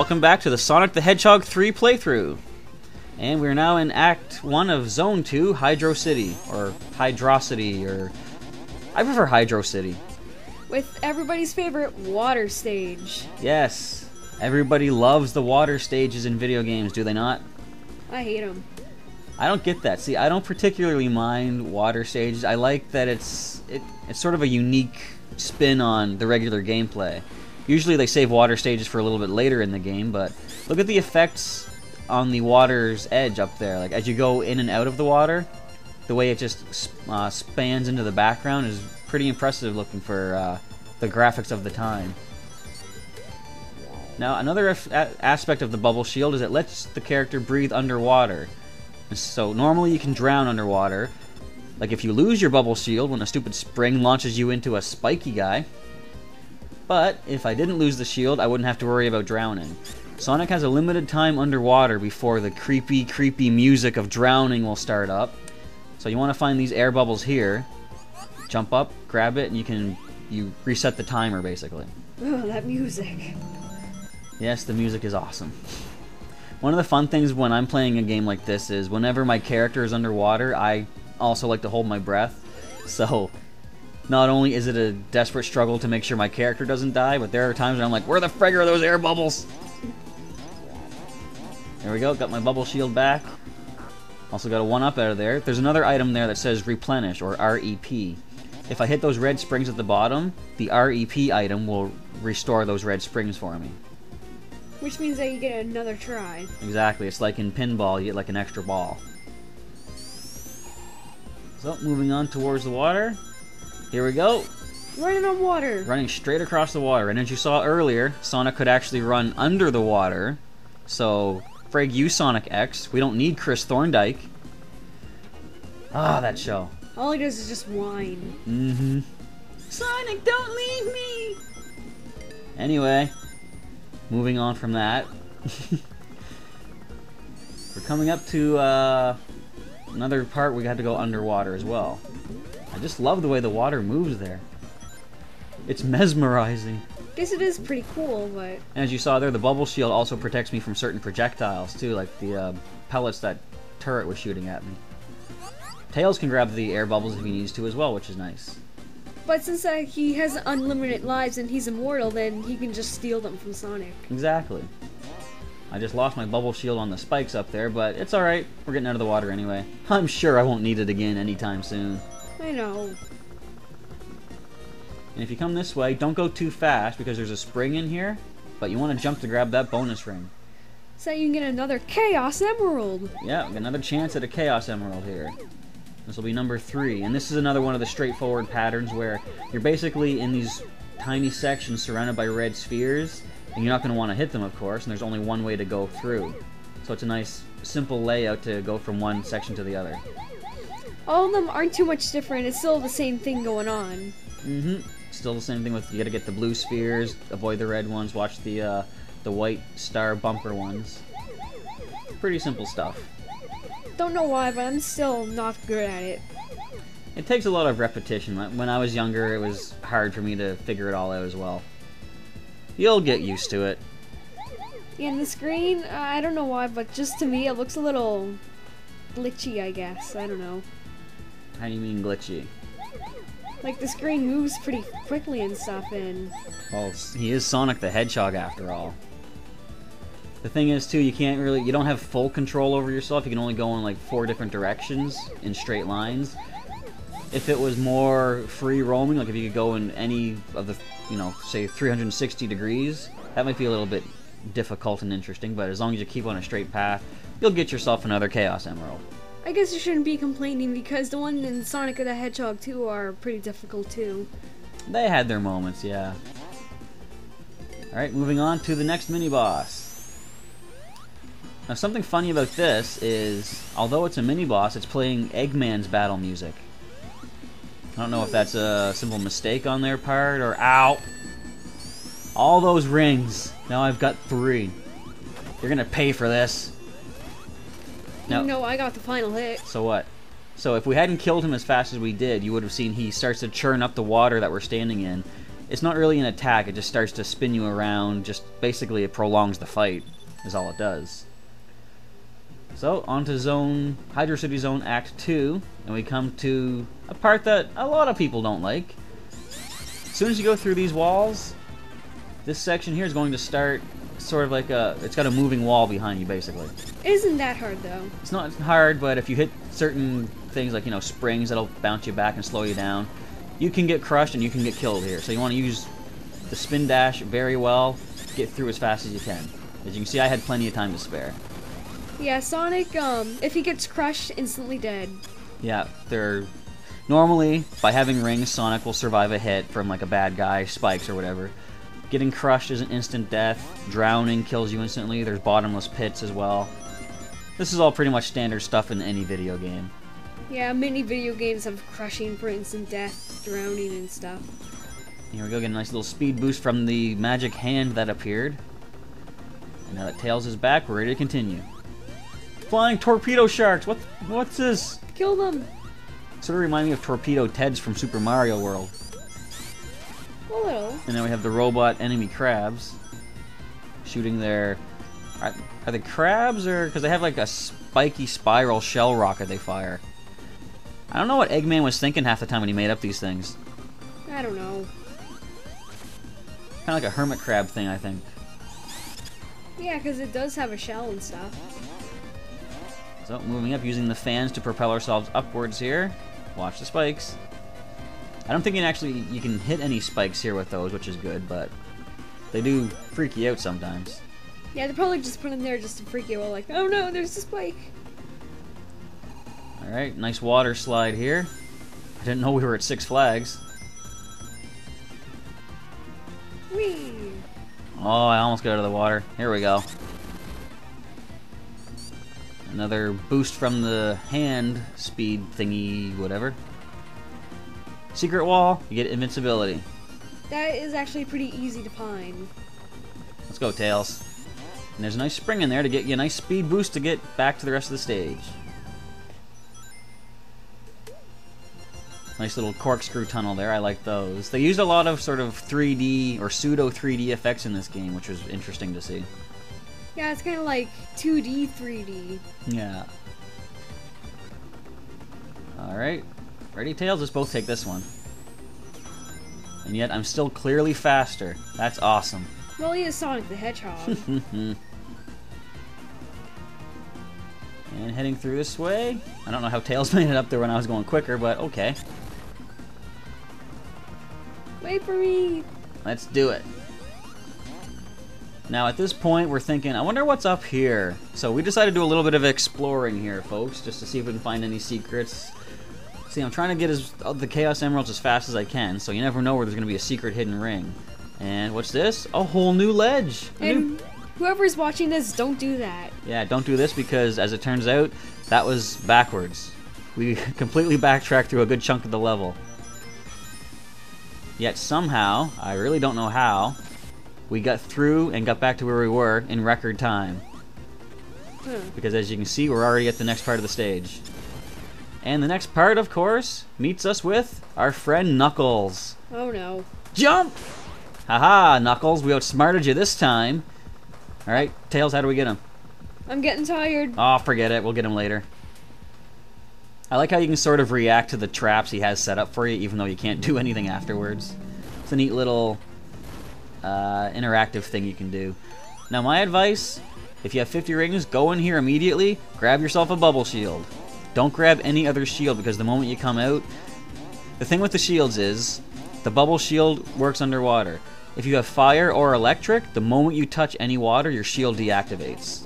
Welcome back to the Sonic the Hedgehog 3 playthrough. And we're now in Act 1 of Zone 2, Hydrocity, or Hydrocity, or... I prefer Hydrocity. With everybody's favorite water stage. Yes, everybody loves the water stages in video games, do they not? I hate them. I don't get that. See, I don't particularly mind water stages. I like that it's sort of a unique spin on the regular gameplay. Usually they save water stages for a little bit later in the game, but look at the effects on the water's edge up there. Like as you go in and out of the water, the way it just spans into the background is pretty impressive looking for the graphics of the time. Now another aspect of the bubble shield is it lets the character breathe underwater. So normally you can drown underwater. Like if you lose your bubble shield when a stupid spring launches you into a spiky guy. But if I didn't lose the shield, I wouldn't have to worry about drowning. Sonic has a limited time underwater before the creepy music of drowning will start up. So you want to find these air bubbles here, jump up, grab it, and you reset the timer basically. Oh, that music. Yes, the music is awesome. One of the fun things when I'm playing a game like this is whenever my character is underwater, I also like to hold my breath. So not only is it a desperate struggle to make sure my character doesn't die, but there are times when I'm like, where the frig are those air bubbles? There we go, got my bubble shield back. Also got a 1-up out of there. There's another item there that says replenish, or REP. If I hit those red springs at the bottom, the REP item will restore those red springs for me. Which means that you get another try. Exactly, it's like in pinball, you get like an extra ball. So, moving on towards the water. Here we go. Running on water. Running straight across the water. And as you saw earlier, Sonic could actually run under the water. So, frig you, Sonic X. We don't need Chris Thorndike. Ah, that show. All he does is just whine. Mm-hmm. Sonic, don't leave me! Anyway, moving on from that. We're coming up to another part we had to go underwater as well. I just love the way the water moves there. It's mesmerizing. Guess it is pretty cool, but... And as you saw there, the bubble shield also protects me from certain projectiles too, like the pellets that turret was shooting at me. Tails can grab the air bubbles if he needs to as well, which is nice. But since he has unlimited lives and he's immortal, then he can just steal them from Sonic. Exactly. I just lost my bubble shield on the spikes up there, but it's alright. We're getting out of the water anyway. I'm sure I won't need it again anytime soon. I know. And if you come this way, don't go too fast because there's a spring in here, but you want to jump to grab that bonus ring. So you can get another Chaos Emerald. Yeah, another chance at a Chaos Emerald here. This will be number 3, and this is another one of the straightforward patterns where you're basically in these tiny sections surrounded by red spheres, and you're not going to want to hit them, of course, and there's only one way to go through. So it's a nice, simple layout to go from one section to the other. All of them aren't too much different. It's still the same thing going on. Mm-hmm. Still the same thing with you got to get the blue spheres, avoid the red ones, watch the white star bumper ones. Pretty simple stuff. Don't know why, but I'm still not good at it. It takes a lot of repetition. When I was younger, it was hard for me to figure it all out as well. You'll get used to it. And the screen, I don't know why, but just to me, it looks a little glitchy, I guess. I don't know. How do you mean glitchy? Like, the screen moves pretty quickly and stuff, and... Well, he is Sonic the Hedgehog after all. The thing is, too, you don't have full control over yourself. You can only go in, like, 4 different directions in straight lines. If it was more free roaming, like if you could go in any of the, say 360 degrees, that might be a little bit difficult and interesting, but as long as you keep on a straight path, you'll get yourself another Chaos Emerald. I guess you shouldn't be complaining because the one in Sonic the Hedgehog 2 are pretty difficult too. They had their moments, yeah. Alright, moving on to the next mini-boss. Now something funny about this is, although it's a mini-boss, it's playing Eggman's battle music. I don't know if that's a simple mistake on their part, or ow! All those rings! Now I've got 3. You're gonna pay for this. No, I got the final hit. So what? So if we hadn't killed him as fast as we did, you would have seen he starts to churn up the water that we're standing in, it's not really an attack, it just starts to spin you around. Just basically it prolongs the fight, is all it does. So, on to Hydrocity Zone Act 2, and we come to a part that a lot of people don't like. As soon as you go through these walls, this section here is going to start sort of like it's got a moving wall behind you, basically. It isn't that hard, though. It's not hard, but if you hit certain things like, you know, springs that'll bounce you back and slow you down, you can get crushed and you can get killed here. So you want to use the spin dash very well, get through as fast as you can. As you can see, I had plenty of time to spare. Yeah, Sonic, if he gets crushed, instantly dead. Yeah, normally, by having rings, Sonic will survive a hit from like a bad guy, spikes or whatever. Getting crushed is an instant death. Drowning kills you instantly. There's bottomless pits as well. This is all pretty much standard stuff in any video game. Yeah, many video games have crushing for instant death, drowning and stuff. Here we go, get a nice little speed boost from the magic hand that appeared. And now that Tails is back, we're ready to continue. Flying torpedo sharks! What's this? Kill them! Sort of remind me of Torpedo Teds from Super Mario World. A little. And then we have the robot enemy crabs. Shooting their... Are they crabs or... Because they have like a spiky spiral shell rocket they fire. I don't know what Eggman was thinking half the time when he made up these things. I don't know. Kind of like a hermit crab thing, I think. Yeah, because it does have a shell and stuff. So, moving up, using the fans to propel ourselves upwards here. Watch the spikes. I don't think you can hit any spikes here with those, which is good, but they do freak you out sometimes. Yeah, they probably just put them there just to freak you out, like, oh no, there's a spike. Alright, nice water slide here. I didn't know we were at Six Flags. Whee! Oh, I almost got out of the water. Here we go. Another boost from the hand speed thingy, whatever. Secret wall, you get invincibility. That is actually pretty easy to find. Let's go, Tails. And there's a nice spring in there to get you a nice speed boost to get back to the rest of the stage. Nice little corkscrew tunnel there, I like those. They used a lot of sort of 3D or pseudo 3D effects in this game, which was interesting to see. Yeah, it's kind of like 2D, 3D. Yeah. Alright. Ready, Tails? Let's both take this one. And yet, I'm still clearly faster. That's awesome. Well, he is Sonic the Hedgehog. And heading through this way. I don't know how Tails made it up there when I was going quicker, but okay. Wait for me! Let's do it. Now at this point we're thinking, I wonder what's up here. So we decided to do a little bit of exploring here, folks, just to see if we can find any secrets. See, I'm trying to get the Chaos Emeralds as fast as I can, so you never know where there's going to be a secret hidden ring. And what's this? A whole new ledge! And whoever's watching this, don't do that. Yeah, don't do this because, as it turns out, that was backwards. We completely backtracked through a good chunk of the level. Yet somehow, I really don't know how, we got through and got back to where we were in record time. Because as you can see, we're already at the next part of the stage. And the next part, of course, meets us with our friend Knuckles. Oh no. Jump! Haha, Knuckles, we outsmarted you this time. Alright, Tails, how do we get him? I'm getting tired. Oh, forget it, we'll get him later. I like how you can sort of react to the traps he has set up for you, even though you can't do anything afterwards. It's a neat little interactive thing you can do. Now, my advice, if you have 50 rings, go in here immediately, grab yourself a bubble shield. Don't grab any other shield, because the moment you come out... The thing with the shields is, the bubble shield works underwater. If you have fire or electric, the moment you touch any water, your shield deactivates.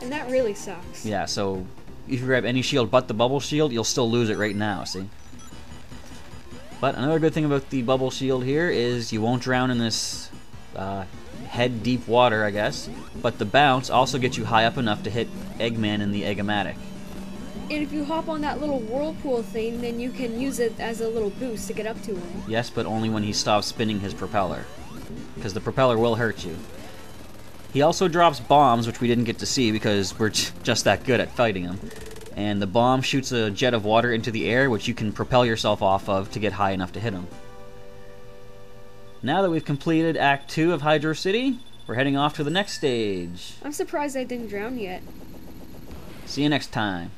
And that really sucks. Yeah, so if you grab any shield but the bubble shield, you'll still lose it right now, see? But another good thing about the bubble shield here is you won't drown in this head-deep water, I guess. But the bounce also gets you high up enough to hit Eggman in the Egg-O-Matic. And if you hop on that little whirlpool thing, then you can use it as a little boost to get up to him. Yes, but only when he stops spinning his propeller. Because the propeller will hurt you. He also drops bombs, which we didn't get to see because we're just that good at fighting him. And the bomb shoots a jet of water into the air, which you can propel yourself off of to get high enough to hit him. Now that we've completed Act 2 of Hydrocity, we're heading off to the next stage. I'm surprised I didn't drown yet. See you next time.